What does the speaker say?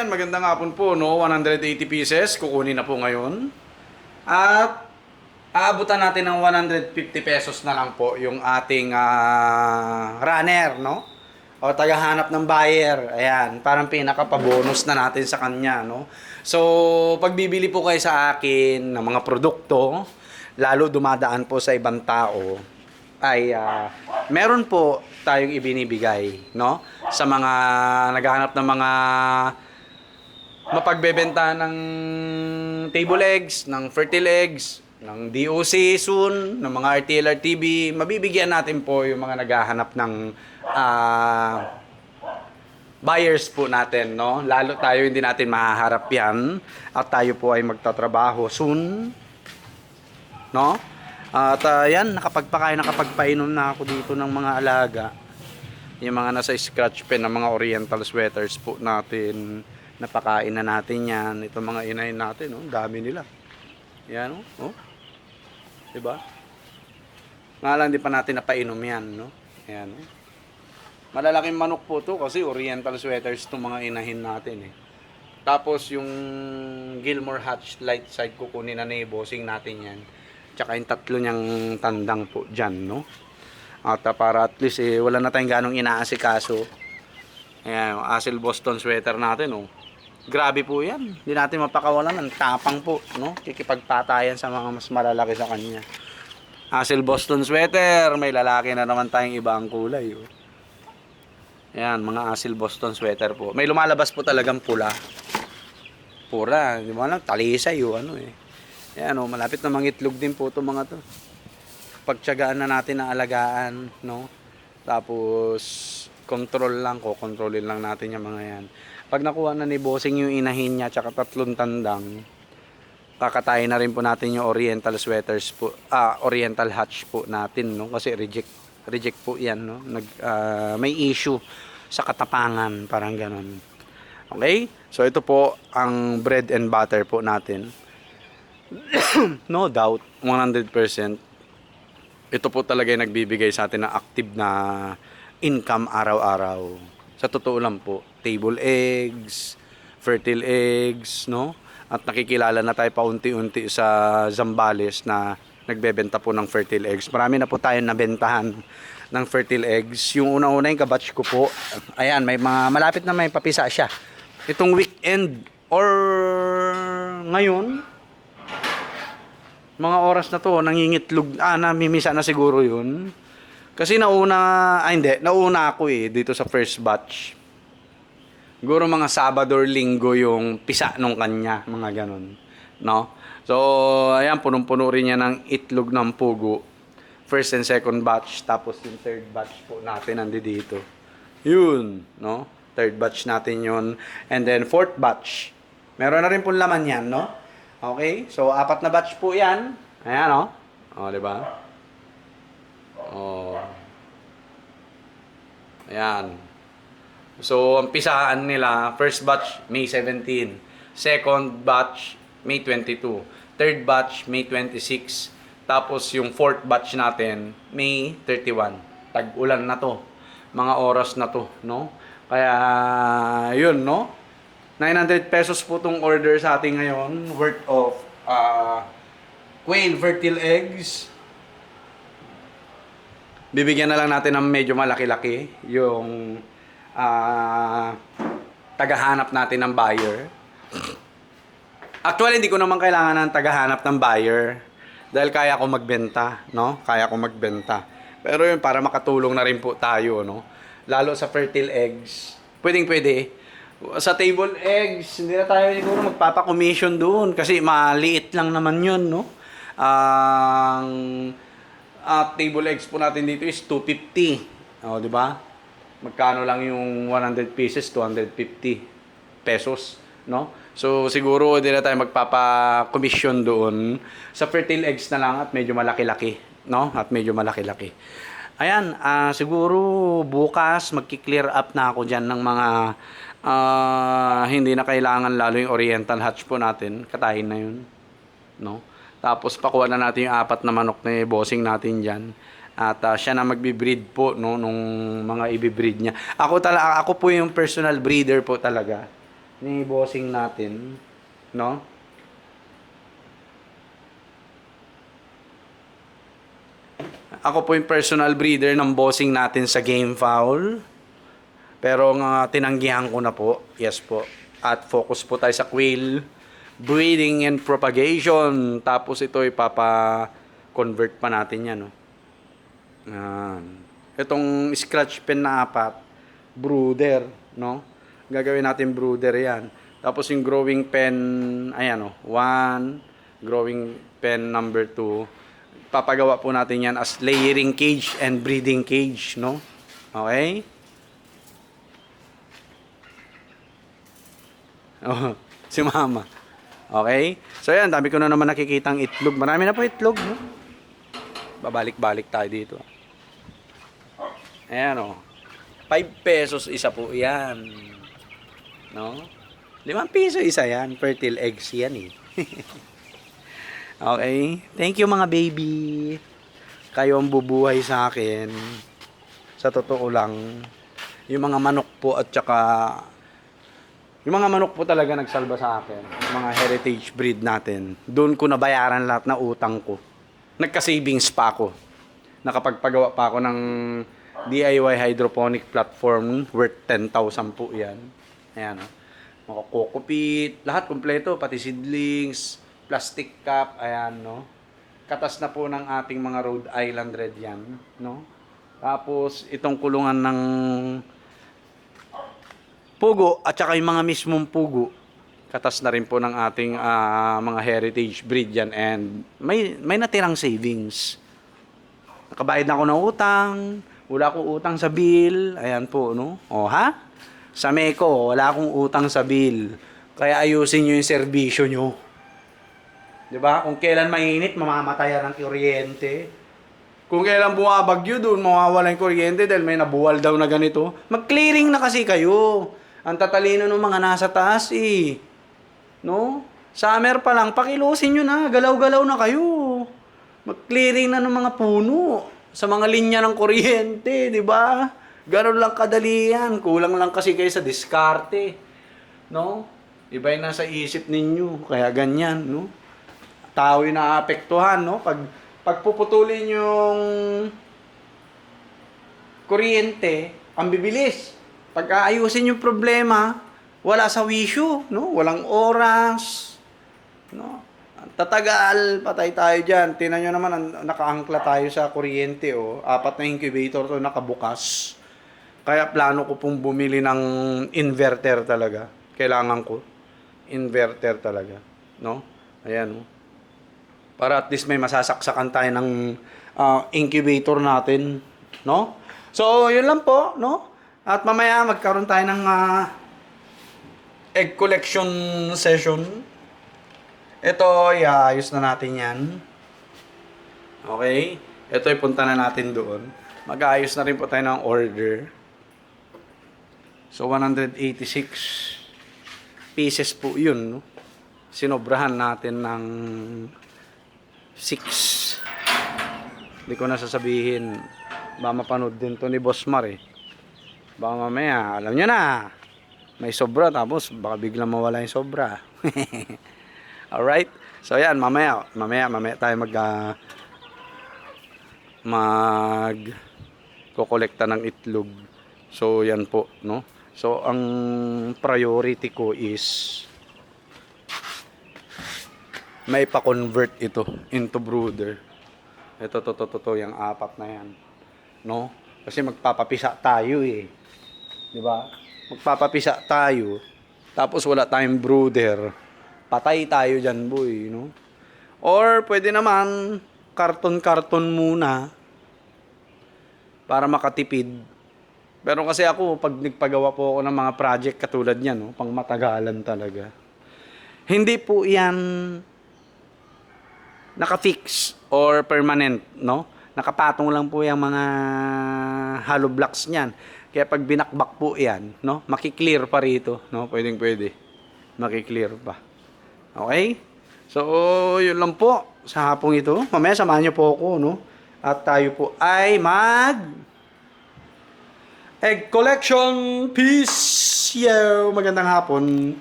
Ayan, magandang hapon po, no? 180 pieces, kukunin na po ngayon. At aabutan natin ng 150 pesos na lang po yung ating runner, no? O tagahanap ng buyer. Ayan, parang pinaka-bonus na natin sa kanya, no? So, pag bibili po kayo sa akin ng mga produkto, lalo dumadaan po sa ibang tao, ay meron po tayong ibinibigay, no? Sa mga naghahanap ng mga mapagbebenta ng table eggs, ng fertile eggs, ng DOC soon, ng mga RTLR TV, mabibigyan natin po yung mga naghahanap ng buyers po natin, no? Lalo tayo hindi natin mahaharap yan at tayo po ay magtatrabaho soon, no? At yan, nakapagpainom na ako dito ng mga alaga. Yung mga nasa scratch pen ng mga oriental sweaters po natin. Napakain na natin yan. Ito mga inahin natin, oh, dami nila. Yan, oh. Diba? Nga lang, di pa natin napainom yan, no? Ayan, oh. Malalaking manok po to kasi oriental sweaters itong mga inahin natin, eh. Tapos yung Gilmore Hatch light side kukunin na ni bossing natin yan. Tsaka yung tatlo niyang tandang po dyan, no? At para at least wala na tayong ganong inaasikaso. Ayan, yung Asil Boston sweater natin, oh. Grabe po yan. Hindi natin mapakawalan. Ang tapang po, no? Kikipagpatayan sa mga mas malalaki sa kanya. Asil Boston sweater. May lalaki na naman tayong ibang kulay, oh. Ayan, mga Asil Boston sweater po. May lumalabas po talagang pula. Pura. Di ba lang, talisay, oh, ano eh. Ayan, oh, malapit na mangitlog din po itong mga to. Pagtiyagaan na natin na alagaan, no? Tapos control lang, kontrolin lang natin yung mga yan. Pag nakuha na ni bossing yung inahin niya tsaka tatlong tandang, kakatayin na rin po natin yung oriental sweaters po, oriental hatch po natin, no? Kasi reject po yan, no? May issue sa katapangan, parang ganon. Okay? So ito po ang bread and butter po natin. No doubt, 100%. Ito po talaga yung nagbibigay sa atin ng active na income araw-araw. Sa totoo lang po, table eggs, fertile eggs, no? At nakikilala na tayo paunti-unti sa Zambales na nagbebenta po ng fertile eggs. Marami na po tayong nabentahan ng fertile eggs. Yung una-una yung kabatch ko po, ayan, may mga malapit na may papisa siya. Itong weekend or ngayon, mga oras na to, nangingitlog, namimisa na siguro yun. Kasi nauna ako dito sa first batch. Siguro mga Sabado or Linggo yung pisa nung kanya, mga ganon. No? So, ayan, punong-puno rin niya ng itlog ng pugo. First and second batch, tapos yung third batch po natin nandito. Yun, no? Third batch natin yun. And then fourth batch. Meron na rin po laman yan, no? Okay, so 4 na batch po yan. Ayan, oh. Oh, di ba? Oh. Ayan. So, ang pisaan nila, first batch, May 17. Second batch, May 22. Third batch, May 26. Tapos, yung fourth batch natin, May 31. Tag-ulan na to. Mga oras na to, no? Kaya, yun, no? 900 pesos po itong order sa atin ngayon, worth of quail fertile eggs. Bibigyan na lang natin ng medyo malaki-laki yung tagahanap natin ng buyer. Actually, hindi ko naman kailangan ng tagahanap ng buyer dahil kaya ko magbenta, no? Kaya ko magbenta. Pero yun, para makatulong na rin po tayo, no? Lalo sa fertile eggs. Pwedeng-pwede. Sa table eggs, hindi na tayo siguro magpapa-commission doon kasi maliit lang naman yun, no? Ang table eggs po natin dito is 250. O, di ba? Magkano lang yung 100 pieces? 250 pesos, no? So, siguro hindi na tayo magpapa-commission doon. Sa fertile eggs na lang at medyo malaki-laki, no? At medyo malaki-laki. Ayan, siguro bukas magki-clear up na ako dyan ng mga hindi na kailangan lalo yung oriental hatch po natin. Katayin na yun, no? Tapos pakuha na natin yung 4 na manok na bossing natin dyan. At siya na magbi-breed po, no, nung mga i-breed niya. Ako po yung personal breeder po talaga. ni bossing natin, no? Ako po yung personal breeder ng bossing natin sa game fowl. Pero nga tinanggihan ko na po. Yes po. At focus po tayo sa quail breeding and propagation. Tapos ito ipapa-convert pa natin yan. No? Itong scratch pen na 4, brooder. No? Gagawin natin brooder yan. Tapos yung growing pen, ayan o, 1. Growing pen number 2. Papagawa po natin yan as layering cage and breeding cage, no? Okay? Oh, si mama. Okay? So yan, dami ko na naman nakikitang itlog. Marami na po itlog, no? Babalik-balik tayo dito. Ayan, oh. 5 pesos isa po yan. No? 5 piso isa yan. Fertile eggs yan, eh. Okay? Thank you mga baby. Kayo ang bubuhay sa akin. Sa totoo lang, yung mga manok po at saka yung mga manok po talaga nagsalba sa akin. Yung mga heritage breed natin. Doon ko nabayaran lahat na utang ko. Nagka-savings pa ako. Nakapagpagawa pa ako ng DIY hydroponic platform worth 10,000 po yan. Ayan o. Mga kokopit, lahat kompleto, pati seedlings, plastic cup, ayan, no? Katas na po ng ating mga Rhode Island Red yan, no? Tapos, itong kulungan ng pugo, at saka yung mga mismong pugo, katas na rin po ng ating mga heritage breed yan, and may natirang savings. Nakabayad na ako ng utang, wala akong utang sa bill, ayan po, no? O, ha? Sa Meko, wala akong utang sa bill. Kaya ayusin nyo yung serbisyo nyo. Diba? Kung kailan mainit, mamamatayan ng kuryente. Kung kailan bumabagyo doon, mawawala yung kuryente dahil may nabuwal daw na ganito. Mag-clearing na kasi kayo. Ang tatalino ng mga nasa taas eh. No? Summer pa lang, pakilusin nyo na. Galaw-galaw na kayo. Mag-clearing na ng mga puno. Sa mga linya ng kuryente, di ba? Ganon lang kadali yan. Kulang lang kasi kayo sa diskarte. No? Iba yung nasa isip ninyo. Kaya ganyan, no? Tao yung naapektuhan, no? Pag puputulin yung kuryente, ang bibilis. Pag aayusin yung problema, wala sa wisyo, no? Walang oras, no? Tatagal, patay tayo dyan. Tingnan nyo naman, nakaangkla tayo sa kuryente, oh. 4 na incubator to nakabukas. Kaya plano ko pong bumili ng inverter talaga. Kailangan ko. Inverter talaga, no? Ayan, oh. Para at least may masasaksakan tayo ng incubator natin, no? So, yun lang po, no? At mamaya magkaroon tayo ng egg collection session. Ito, ayos na natin yan. Okay? Ito, ipunta na natin doon. Mag-aayos na rin po tayo ng order. So, 186 pieces po yun, no? Sinobrahan natin ng 6. Hindi ko na sasabihin. Baka mapanood din to ni Boss Mar eh. Baka mamaya, alam nyo na, may sobra tapos baka biglang mawala yung sobra. Alright? So yan, mamaya tayo kokolekta ng itlog. So yan po, no? So ang priority ko is may pa-convert ito into brooder. Ito, yung 4 na yan. No? Kasi magpapapisa tayo eh. Di ba? Magpapapisa tayo. Tapos wala tayong brooder. Patay tayo dyan, boy. No? Or pwede naman, karton-karton muna para makatipid. Pero kasi ako, pag nagpagawa po ako ng mga project katulad niyan, no? Pang matagalan talaga. Hindi po yan naka-fix or permanent, no? Nakapatong lang po yung mga hollow blocks niyan. Kaya pag binakbak po yan, no? Makiklear pa rito, no? Pwede. Makiklear pa. Okay? So, yun lang po sa hapong ito. Mamaya samahan niyo po ako, no? At tayo po ay egg collection. Peace! Yo! Magandang hapon.